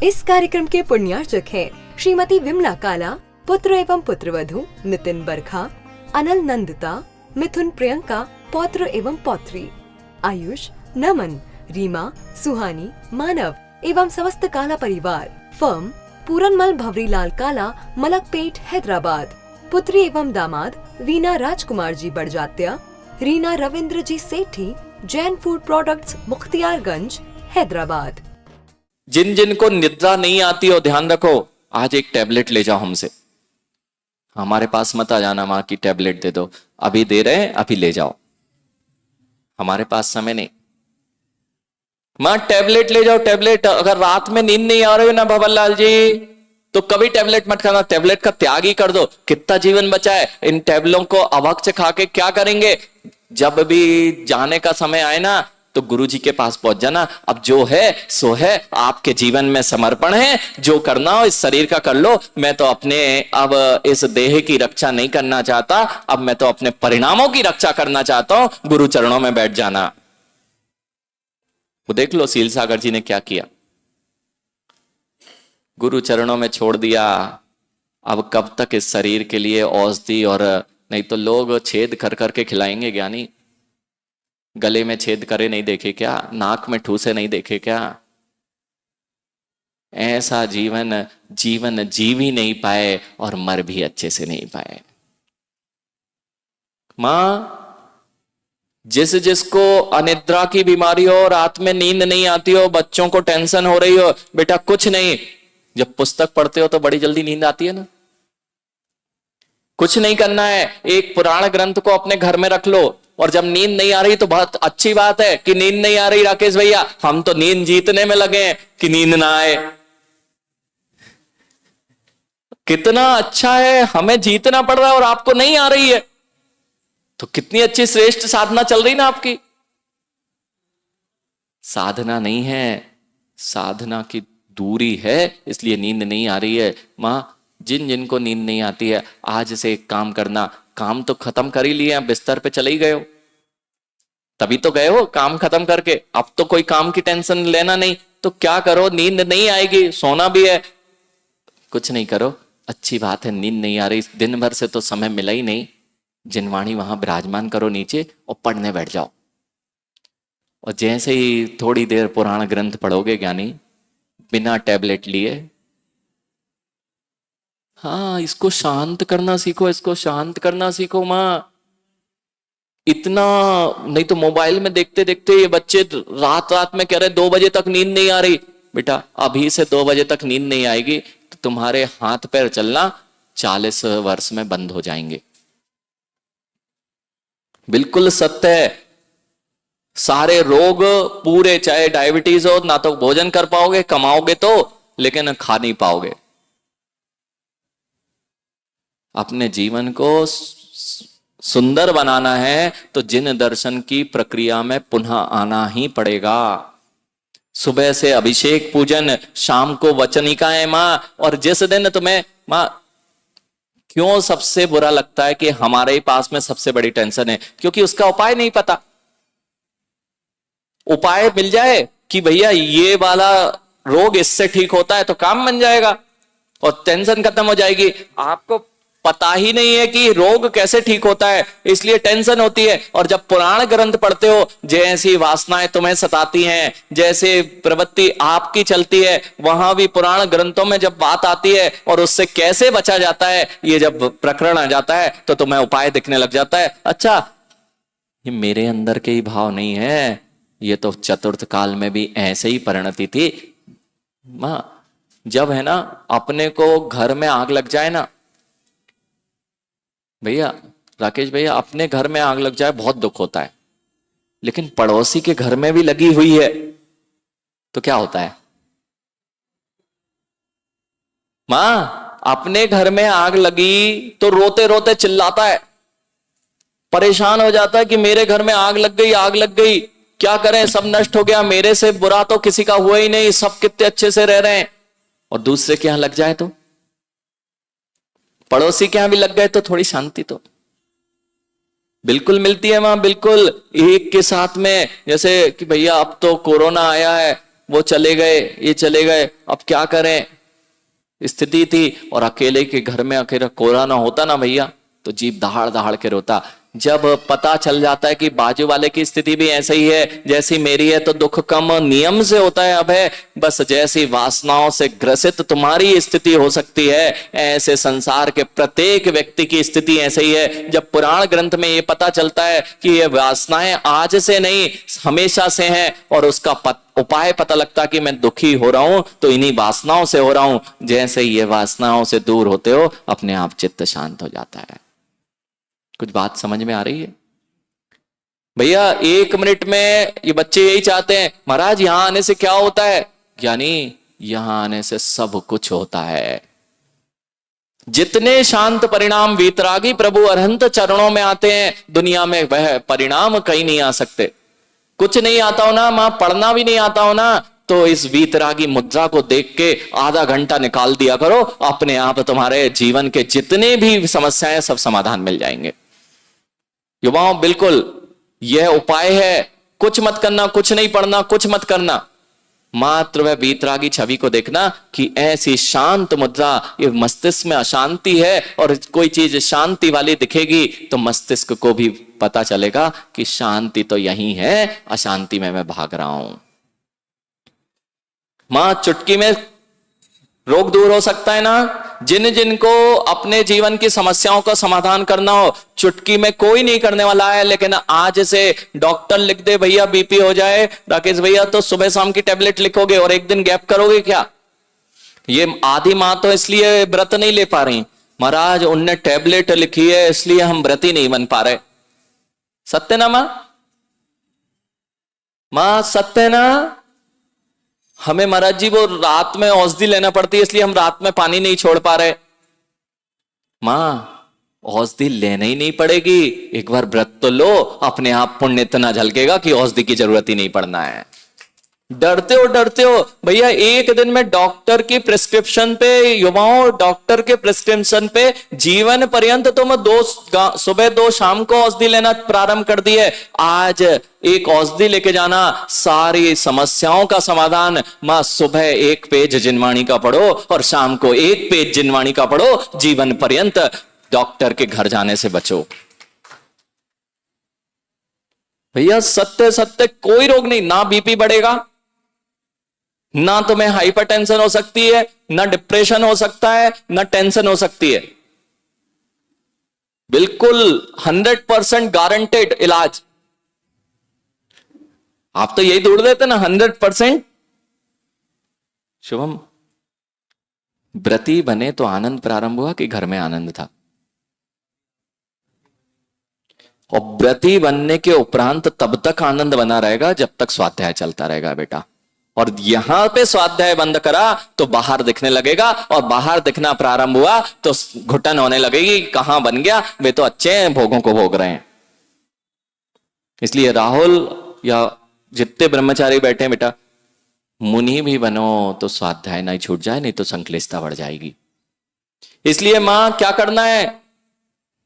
इस कार्यक्रम के पुण्यार्चक हैं श्रीमती विमला काला, पुत्र एवं पुत्रवधू नितिन बरखा, अनल नंदिता, मिथुन प्रियंका, पौत्र एवं पौत्री, आयुष, नमन, रीमा, सुहानी, मानव एवं समस्त काला परिवार। फर्म पूरनमल भवरीलाल काला, मलकपेट, हैदराबाद। पुत्री एवं दामाद वीना राजकुमार जी बड़जात्या, रीना रविंद्र जी सेठी, जैन फूड प्रोडक्ट्स, मुख्तियारगंज, हैदराबाद। जिन जिन को निद्रा नहीं आती हो, ध्यान रखो, आज एक टैबलेट ले जाओ हमसे। हमारे पास मत आ जाना, माँ की टैबलेट दे दो, अभी दे रहे हैं, अभी ले जाओ। हमारे पास समय नहीं। माँ टैबलेट ले जाओ, टैबलेट। अगर रात में नींद नहीं आ रही हो ना भवनलाल जी, तो कभी टैबलेट मत खाना, टैबलेट का त्याग ही कर दो। कितना जीवन बचा है, इन टैबलों को अभक्ष खा के क्या करेंगे। जब भी जाने का समय आए ना, तो गुरु जी के पास पहुंच जाना। अब जो है सो है, आपके जीवन में समर्पण है, जो करना हो इस शरीर का कर लो। मैं तो अपने अब इस देह की रक्षा नहीं करना चाहता, अब मैं तो अपने परिणामों की रक्षा करना चाहता हूं। गुरु चरणों में बैठ जाना। वो देख लो सील सागर जी ने क्या किया, गुरु चरणों में छोड़ दिया। अब कब तक इस शरीर के लिए औषधि, और नहीं तो लोग छेद कर करके खिलाएंगे ज्ञानी। गले में छेद करे नहीं देखे क्या, नाक में ठूसे नहीं देखे क्या। ऐसा जीवन जीव ही नहीं पाए और मर भी अच्छे से नहीं पाए। मां, जिस जिसको अनिद्रा की बीमारी हो, रात में नींद नहीं आती हो, बच्चों को टेंशन हो रही हो, बेटा कुछ नहीं, जब पुस्तक पढ़ते हो तो बड़ी जल्दी नींद आती है ना। कुछ नहीं करना है, एक पुराण ग्रंथ को अपने घर में रख लो, और जब नींद नहीं आ रही तो बहुत अच्छी बात है कि नींद नहीं आ रही राकेश भैया, हम तो नींद जीतने में लगे हैं कि नींद ना आए। कितना अच्छा है, हमें जीतना पड़ रहा है और आपको नहीं आ रही है, तो कितनी अच्छी श्रेष्ठ साधना चल रही ना आपकी। साधना नहीं है, साधना की दूरी है, इसलिए नींद नहीं आ रही है। मां, जिन जिनको नींद नहीं आती है, आज से एक काम करना, काम तो खत्म कर ही लिया, बिस्तर पे चले ही गए हो, तभी तो गए हो काम खत्म करके। अब तो कोई काम की टेंशन लेना नहीं, तो क्या करो, नींद नहीं आएगी, सोना भी है, कुछ नहीं करो। अच्छी बात है, नींद नहीं आ रही, दिन भर से तो समय मिला ही नहीं, जिनवाणी वहां विराजमान करो नीचे और पढ़ने बैठ जाओ। और जैसे ही थोड़ी देर पुराण ग्रंथ पढ़ोगे ज्ञानी, बिना टैबलेट लिए, हाँ इसको शांत करना सीखो, इसको शांत करना सीखो। मां, इतना नहीं तो मोबाइल में देखते देखते ये बच्चे रात रात में कह रहे 2 बजे तक नींद नहीं आ रही। बेटा अभी से 2 बजे तक नींद नहीं आएगी तो तुम्हारे हाथ पैर चलना 40 वर्ष में बंद हो जाएंगे। बिल्कुल सत्य है। सारे रोग पूरे, चाहे डायबिटीज हो, ना तो भोजन कर पाओगे, कमाओगे तो, लेकिन खा नहीं पाओगे। अपने जीवन को सुंदर बनाना है तो जिन दर्शन की प्रक्रिया में पुनः आना ही पड़ेगा। सुबह से अभिषेक पूजन, शाम को वचनिकाएं मां। और जिस दिन तुम्हें मां, क्यों सबसे बुरा लगता है कि हमारे ही पास में सबसे बड़ी टेंशन है, क्योंकि उसका उपाय नहीं पता। उपाय मिल जाए कि भैया ये वाला रोग इससे ठीक होता है तो काम बन जाएगा और टेंशन खत्म हो जाएगी। आपको पता ही नहीं है कि रोग कैसे ठीक होता है, इसलिए टेंशन होती है। और जब पुराण ग्रंथ पढ़ते हो, जैसी वासनाएं तुम्हें सताती हैं, जैसे प्रवृत्ति आपकी चलती है, वहां भी पुराण ग्रंथों में जब बात आती है और उससे कैसे बचा जाता है, ये जब प्रकरण आ जाता है तो तुम्हें उपाय दिखने लग जाता है। अच्छा, ये मेरे अंदर के ही भाव नहीं है, ये तो चतुर्थ काल में भी ऐसे ही परिणति थी। मां, जब है ना अपने को घर में आग लग जाए ना भैया, राकेश भैया, अपने घर में आग लग जाए बहुत दुख होता है, लेकिन पड़ोसी के घर में भी लगी हुई है तो क्या होता है। मां, अपने घर में आग लगी तो रोते रोते चिल्लाता है, परेशान हो जाता है कि मेरे घर में आग लग गई, आग लग गई, क्या करें, सब नष्ट हो गया, मेरे से बुरा तो किसी का हुआ ही नहीं, सब कितने अच्छे से रह रहे हैं। और दूसरे के यहां लग जाए तो, पड़ोसी के यहां भी लग गए तो थोड़ी शांति तो बिल्कुल मिलती है। वहां बिल्कुल एक के साथ में, जैसे कि भैया अब तो कोरोना आया है, वो चले गए, ये चले गए, अब क्या करें स्थिति थी। और अकेले के घर में अकेला कोरोना होता ना भैया तो जीभ दहाड़ दहाड़ के रोता। जब पता चल जाता है कि बाजू वाले की स्थिति भी ऐसे ही है जैसी मेरी है तो दुख कम नियम से होता है। अब है बस जैसी वासनाओं से ग्रसित तुम्हारी स्थिति हो सकती है ऐसे संसार के प्रत्येक व्यक्ति की स्थिति ऐसे ही है। जब पुराण ग्रंथ में ये पता चलता है कि ये वासनाएं आज से नहीं हमेशा से हैं और उसका उपाय पता लगता कि मैं दुखी हो रहा हूं तो इन्हीं वासनाओं से हो रहा हूं, जैसे ये वासनाओं से दूर होते हो अपने आप चित्त शांत हो जाता है। कुछ बात समझ में आ रही है भैया? 1 मिनट में ये बच्चे यही चाहते हैं महाराज यहां आने से क्या होता है, यानी यहां आने से सब कुछ होता है। जितने शांत परिणाम वीतरागी प्रभु अरहंत चरणों में आते हैं दुनिया में वह परिणाम कहीं नहीं आ सकते। कुछ नहीं आता हो ना, मां पढ़ना भी नहीं आता हो ना, तो इस वीतरागी मुद्रा को देख के आधा घंटा निकाल दिया करो, अपने आप तुम्हारे जीवन के जितने भी समस्याएं सब समाधान मिल जाएंगे। युवाओं बिल्कुल यह उपाय है, कुछ मत करना, कुछ नहीं पढ़ना, कुछ मत करना, मात्र वह वीतरागी छवि को देखना कि ऐसी शांत मुद्रा, ये मस्तिष्क में अशांति है और कोई चीज शांति वाली दिखेगी तो मस्तिष्क को भी पता चलेगा कि शांति तो यही है, अशांति में मैं भाग रहा हूं। मां चुटकी में रोग दूर हो सकता है ना। जिन जिनको अपने जीवन की समस्याओं का समाधान करना हो चुटकी में कोई नहीं करने वाला है, लेकिन आज से डॉक्टर लिख दे भैया बीपी हो जाए राकेश भैया तो सुबह शाम की टेबलेट लिखोगे और एक दिन गैप करोगे क्या? ये आधी मां तो इसलिए व्रत नहीं ले पा रही महाराज उनने टेबलेट लिखी है इसलिए हम व्रत ही नहीं बन पा रहे। सत्य ना मां? मां सत्य ना? हमें महाराज जी वो रात में औषधि लेना पड़ती है इसलिए हम रात में पानी नहीं छोड़ पा रहे। मां औषधि लेना ही नहीं पड़ेगी, एक बार व्रत तो लो, अपने आप पुण्य इतना झलकेगा कि औषधि की जरूरत ही नहीं पड़ना है। डरते हो भैया, एक दिन में डॉक्टर की प्रिस्क्रिप्शन पे, युवाओं डॉक्टर के प्रिस्क्रिप्शन पे जीवन पर्यंत तुम 2 सुबह 2 शाम को औषधि लेना प्रारंभ कर दी है। आज एक औषधि लेके जाना सारी समस्याओं का समाधान। मां सुबह 1 पेज जिनवाणी का पढ़ो और शाम को 1 पेज जिनवाणी का पढ़ो, जीवन पर्यंत डॉक्टर के घर जाने से बचो। भैया सत्य कोई रोग नहीं, ना बीपी बढ़ेगा, ना तुम्हें हाइपरटेंशन हो सकती है, ना डिप्रेशन हो सकता है, ना टेंशन हो सकती है। बिल्कुल 100% गारंटेड इलाज। आप तो यही ढूंढ देते ना 100%। शुभम व्रती बने तो आनंद प्रारंभ हुआ कि घर में आनंद था? और व्रती बनने के उपरांत तब तक आनंद बना रहेगा जब तक स्वाध्याय चलता रहेगा बेटा। और यहां पे स्वाध्याय बंद करा तो बाहर दिखने लगेगा, और बाहर दिखना प्रारंभ हुआ तो घुटन होने लगेगी, कहां बन गया, वे तो अच्छे हैं, भोगों को भोग रहे हैं। इसलिए राहुल या जितने ब्रह्मचारी बैठे हैं बेटा, मुनि भी बनो तो स्वाध्याय नहीं छूट जाए, नहीं तो संक्लिष्टता बढ़ जाएगी। इसलिए मां क्या करना है,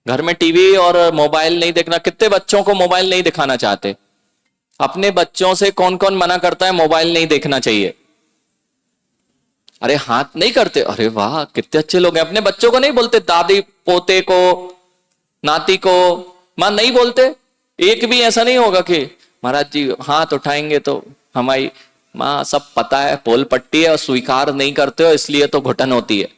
घर में टीवी और मोबाइल नहीं देखना। कितने बच्चों को मोबाइल नहीं दिखाना चाहते? अपने बच्चों से कौन कौन मना करता है मोबाइल नहीं देखना चाहिए? अरे हाथ नहीं करते? अरे वाह कितने अच्छे लोग हैं, अपने बच्चों को नहीं बोलते, दादी पोते को नाती को मां नहीं बोलते। एक भी ऐसा नहीं होगा कि महाराज जी हाथ उठाएंगे तो हमारी मां सब पता है, पोल पट्टी है और स्वीकार नहीं करते हो इसलिए तो घुटन होती है।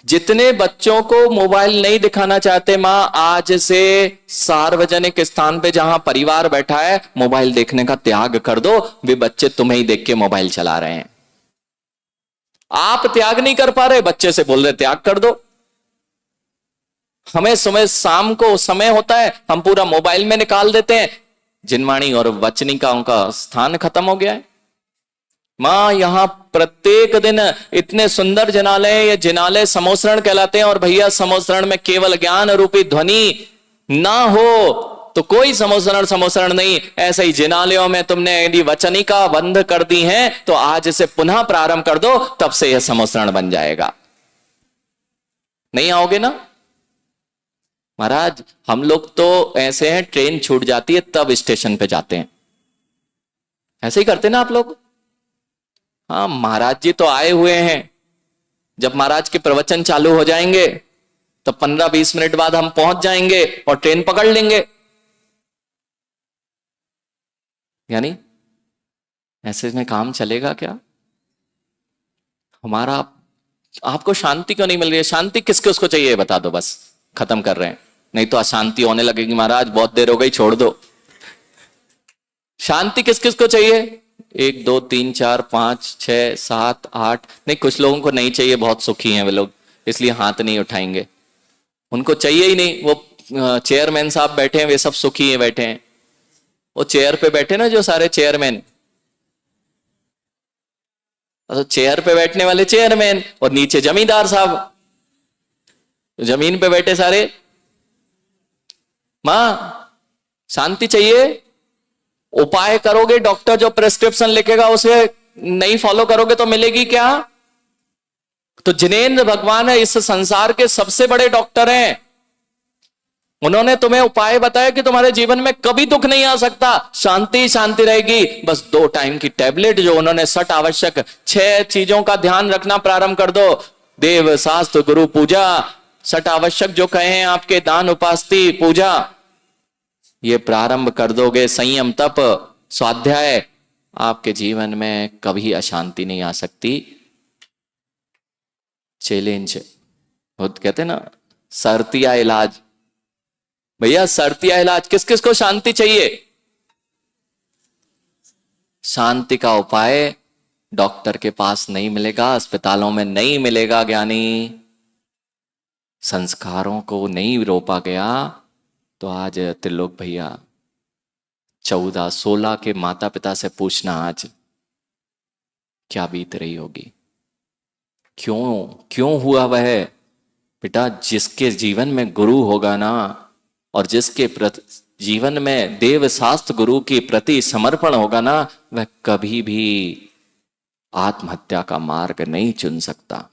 जितने बच्चों को मोबाइल नहीं दिखाना चाहते मां, आज से सार्वजनिक स्थान पे जहां परिवार बैठा है मोबाइल देखने का त्याग कर दो। वे बच्चे तुम्हें ही देख के मोबाइल चला रहे हैं। आप त्याग नहीं कर पा रहे, बच्चे से बोल रहे त्याग कर दो। हमें समय शाम को समय होता है हम पूरा मोबाइल में निकाल देते हैं। जिनवाणी और वचनिकाओं का स्थान खत्म हो गया है। मां यहां प्रत्येक दिन इतने सुंदर जिनालय, ये जिनालय समोसरण कहलाते हैं। और भैया समोसरण में केवल ज्ञान रूपी ध्वनि ना हो तो कोई समोसरण नहीं। ऐसे ही जिनालयों में तुमने यदि वचनिका बंद कर दी है तो आज से पुनः प्रारंभ कर दो, तब से यह समोसरण बन जाएगा। नहीं आओगे ना महाराज? हम लोग तो ऐसे हैं ट्रेन छूट जाती है तब स्टेशन पे जाते हैं। ऐसे ही करते ना आप लोग। हाँ, महाराज जी तो आए हुए हैं, जब महाराज के प्रवचन चालू हो जाएंगे तो 15-20 मिनट बाद हम पहुंच जाएंगे और ट्रेन पकड़ लेंगे। यानी ऐसे में काम चलेगा क्या? हमारा आपको शांति क्यों नहीं मिल रही है? शांति किसको उसको चाहिए बता दो, बस खत्म कर रहे हैं, नहीं तो अशांति होने लगेगी। महाराज बहुत देर हो गई, छोड़ दो। शांति किस किस को चाहिए? 1 2 3 4 5 6 7 8, नहीं कुछ लोगों को नहीं चाहिए, बहुत सुखी हैं वे लोग, इसलिए हाथ नहीं उठाएंगे। उनको चाहिए ही नहीं। वो चेयरमैन साहब बैठे हैं, वे सब सुखी हैं, बैठे हैं। वो चेयर पे बैठे ना जो सारे चेयरमैन, तो चेयर पे बैठने वाले चेयरमैन और नीचे जमींदार साहब, जमीन पे बैठे सारे। मां शांति चाहिए, उपाय करोगे, डॉक्टर जो प्रेस्क्रिप्शन लिखेगा उसे नहीं फॉलो करोगे तो मिलेगी क्या? तो जिनेंद्र भगवान है, इस संसार के सबसे बड़े डॉक्टर हैं। उन्होंने तुम्हें उपाय बताया कि तुम्हारे जीवन में कभी दुख नहीं आ सकता, शांति शांति रहेगी। बस 2 टाइम की टैबलेट जो उन्होंने 6 आवश्यक 6 चीजों का ध्यान रखना प्रारंभ कर दो। देव शास्त्र गुरु पूजा, 6 आवश्यक जो कहे हैं आपके, दान उपास्ति पूजा, ये प्रारंभ कर दोगे, संयम तप स्वाध्याय, आपके जीवन में कभी अशांति नहीं आ सकती। चैलेंज कहते ना, शर्तिया इलाज। भैया शर्तिया इलाज, किस किस को शांति चाहिए? शांति का उपाय डॉक्टर के पास नहीं मिलेगा, अस्पतालों में नहीं मिलेगा ज्ञानी। संस्कारों को नहीं रोपा गया तो आज त्रिलोक भैया 14-16 के माता पिता से पूछना आज क्या बीत रही होगी। क्यों हुआ वह? बेटा जिसके जीवन में गुरु होगा ना, और जिसके जीवन में देव शास्त्र गुरु के प्रति समर्पण होगा ना, वह कभी भी आत्महत्या का मार्ग नहीं चुन सकता।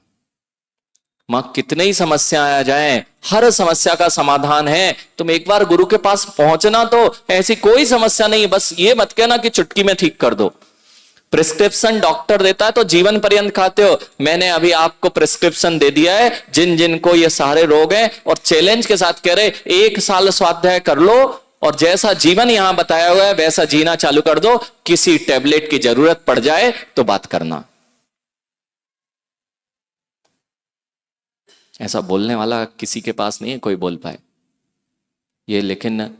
मां कितने ही समस्याएं आ जाएं, हर समस्या का समाधान है। तुम एक बार गुरु के पास पहुंचना तो ऐसी कोई समस्या नहीं, बस ये मत कहना कि चुटकी में ठीक कर दो। प्रिस्क्रिप्शन डॉक्टर देता है तो जीवन पर्यंत खाते हो। मैंने अभी आपको प्रिस्क्रिप्शन दे दिया है, जिन जिनको ये सारे रोग हैं, और चैलेंज के साथ कह रहे 1 साल स्वाध्याय कर लो और जैसा जीवन यहां बताया हुआ है वैसा जीना चालू कर दो। किसी टैबलेट की जरूरत पड़ जाए तो बात करना। ऐसा बोलने वाला किसी के पास नहीं है, कोई बोल पाए ये, लेकिन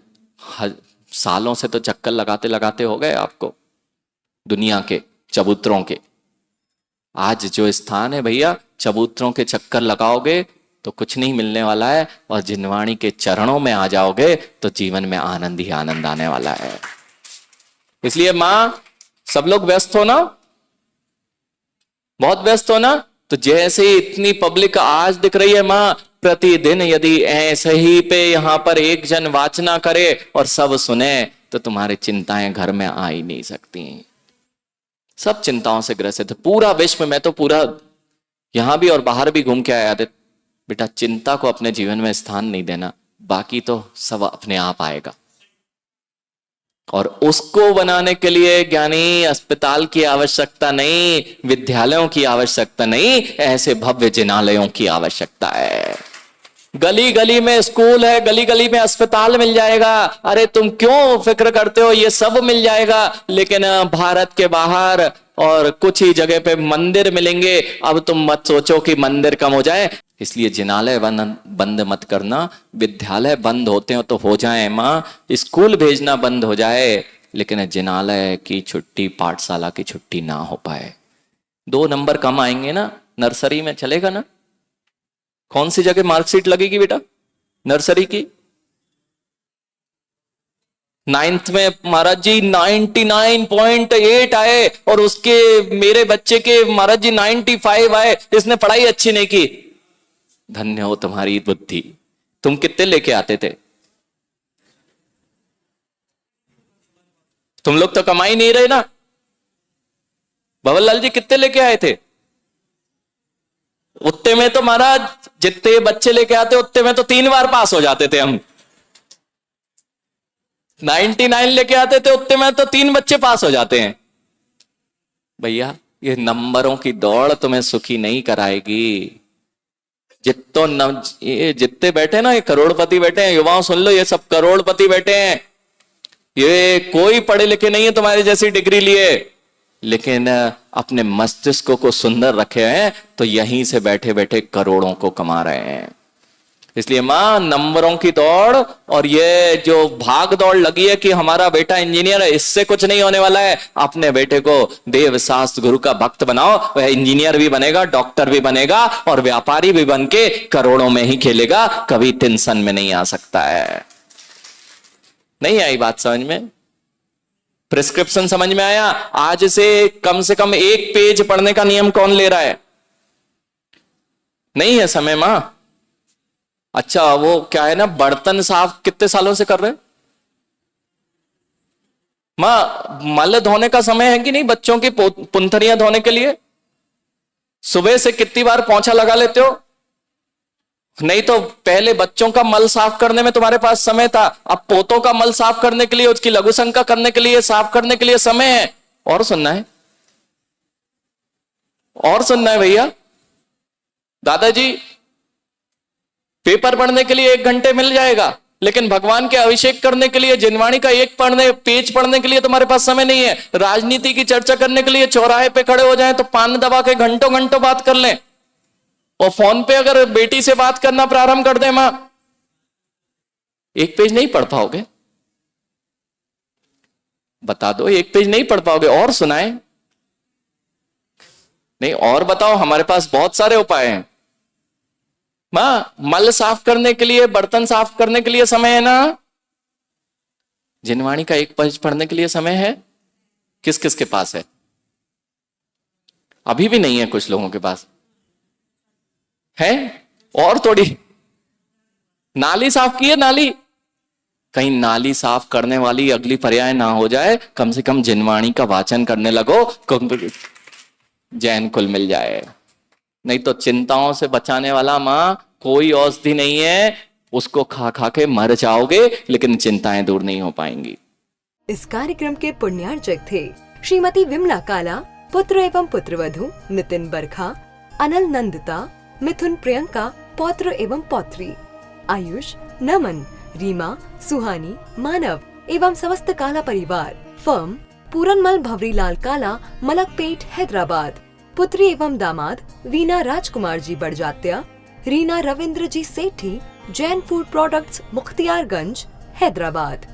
सालों से तो चक्कर लगाते लगाते हो गए आपको दुनिया के चबूतरों के। आज जो स्थान है भैया, चबूतरों के चक्कर लगाओगे तो कुछ नहीं मिलने वाला है, और जिनवाणी के चरणों में आ जाओगे तो जीवन में आनंद ही आनंद आने वाला है। इसलिए मां, सब लोग व्यस्त हो ना, बहुत व्यस्त हो ना, तो जैसे इतनी पब्लिक आज दिख रही है मां, प्रतिदिन यदि ऐसे ही पे यहां पर एक जन वाचना करे और सब सुने तो तुम्हारी चिंताएं घर में आ ही नहीं सकती। सब चिंताओं से ग्रसित है पूरा विश्व में, तो पूरा यहां भी और बाहर भी घूम के आया थे। बेटा चिंता को अपने जीवन में स्थान नहीं देना, बाकी तो सब अपने आप आएगा। और उसको बनाने के लिए ज्ञानी अस्पताल की आवश्यकता नहीं, विद्यालयों की आवश्यकता नहीं, ऐसे भव्य जिनालयों की आवश्यकता है। गली गली में स्कूल है, गली गली में अस्पताल मिल जाएगा। अरे तुम क्यों फिक्र करते हो, ये सब मिल जाएगा। लेकिन भारत के बाहर और कुछ ही जगह पे मंदिर मिलेंगे। अब तुम मत सोचो कि मंदिर कम हो जाए, इसलिए जिनालय बंद मत करना। विद्यालय बंद होते हो तो हो जाए मां, स्कूल भेजना बंद हो जाए, लेकिन जिनालय की छुट्टी, पाठशाला की छुट्टी ना हो पाए। 2 नंबर कम आएंगे ना, नर्सरी में चलेगा ना। कौन सी जगह मार्कशीट लगेगी बेटा नर्सरी की? 9th में महाराज जी 99.8 आए, और उसके मेरे बच्चे के महाराज जी 95 आए। इसने पढ़ाई अच्छी नहीं की। धन्य हो तुम्हारी बुद्धि। तुम कितने लेके आते थे? तुम लोग तो कमा ही नहीं रहे ना। भवरलाल जी कितने लेके आए थे? उतने में तो महाराज जितने बच्चे लेके आते उतने में तो 3 बार पास हो जाते थे हम। 99 लेके आते थे उतने में तो 3 बच्चे पास हो जाते हैं। भैया ये नंबरों की दौड़ तुम्हें सुखी नहीं कराएगी। ये जितने बैठे ना, ये करोड़पति बैठे हैं, युवाओं सुन लो, ये सब करोड़पति बैठे हैं। ये कोई पढ़े लिखे नहीं है तुम्हारे जैसी डिग्री लिए, लेकिन अपने मस्तिष्क को सुंदर रखे हैं तो यहीं से बैठे बैठे करोड़ों को कमा रहे हैं। इसलिए मां, नंबरों की दौड़ और ये जो भाग दौड़ लगी है कि हमारा बेटा इंजीनियर है, इससे कुछ नहीं होने वाला है। अपने बेटे को देव शास्त्र गुरु का भक्त बनाओ, वह इंजीनियर भी बनेगा, डॉक्टर भी बनेगा और व्यापारी भी बन के करोड़ों में ही खेलेगा, कभी टेंशन में नहीं आ सकता है। नहीं आई बात समझ में? प्रिस्क्रिप्शन समझ में आया? आज से कम 1 पेज पढ़ने का नियम कौन ले रहा है? नहीं है समय मां। अच्छा, वो क्या है ना, बर्तन साफ कितने सालों से कर रहे हैं मां? मल धोने का समय है कि नहीं बच्चों की पुंथरियां धोने के लिए? सुबह से कितनी बार पोंछा लगा लेते हो? नहीं तो पहले बच्चों का मल साफ करने में तुम्हारे पास समय था, अब पोतों का मल साफ करने के लिए, उसकी लघु शंका करने के लिए, साफ करने के लिए समय है। और सुनना है, और सुनना है भैया। दादाजी, पेपर पढ़ने के लिए 1 घंटे मिल जाएगा, लेकिन भगवान के अभिषेक करने के लिए, जिनवाणी का एक पेज पढ़ने के लिए तुम्हारे पास समय नहीं है। राजनीति की चर्चा करने के लिए चौराहे पे खड़े हो जाएं तो पान दबा के घंटों घंटों बात कर लें, और फोन पे अगर बेटी से बात करना प्रारंभ कर दे मां, 1 पेज नहीं पढ़ पाओगे। बता दो, 1 पेज नहीं पढ़ पाओगे। और सुनाए? नहीं, और बताओ, हमारे पास बहुत सारे उपाय हैं मां। मल साफ करने के लिए, बर्तन साफ करने के लिए समय है ना? जिनवाणी का 1 पेज पढ़ने के लिए समय है? किस किस के पास है? अभी भी नहीं है कुछ लोगों के पास है। और थोड़ी नाली साफ की है, नाली कहीं नाली साफ करने वाली अगली पर्याय ना हो जाए, कम से कम जिनवाणी का वाचन करने लगो, जैन कुल मिल जाए। नहीं तो चिंताओं से बचाने वाला मां कोई औषधि नहीं है, उसको खा खा के मर जाओगे, लेकिन चिंताएं दूर नहीं हो पाएंगी। इस कार्यक्रम के पुण्यार्चक थे श्रीमती विमला काला, पुत्र एवं पुत्रवधू नितिन बरखा, अनल नंदिता, मिथुन प्रियंका, पौत्र एवं पौत्री, आयुष, नमन, रीमा, सुहानी, मानव एवं समस्त काला परिवार, फर्म पूरनमल भवरीलाल काला, मलकपेट, हैदराबाद। पुत्री एवं दामाद वीना राजकुमार जी बड़जात्या, रीना रविंद्र जी सेठी, जैन फूड प्रोडक्ट्स, मुख्तियारगंज, हैदराबाद।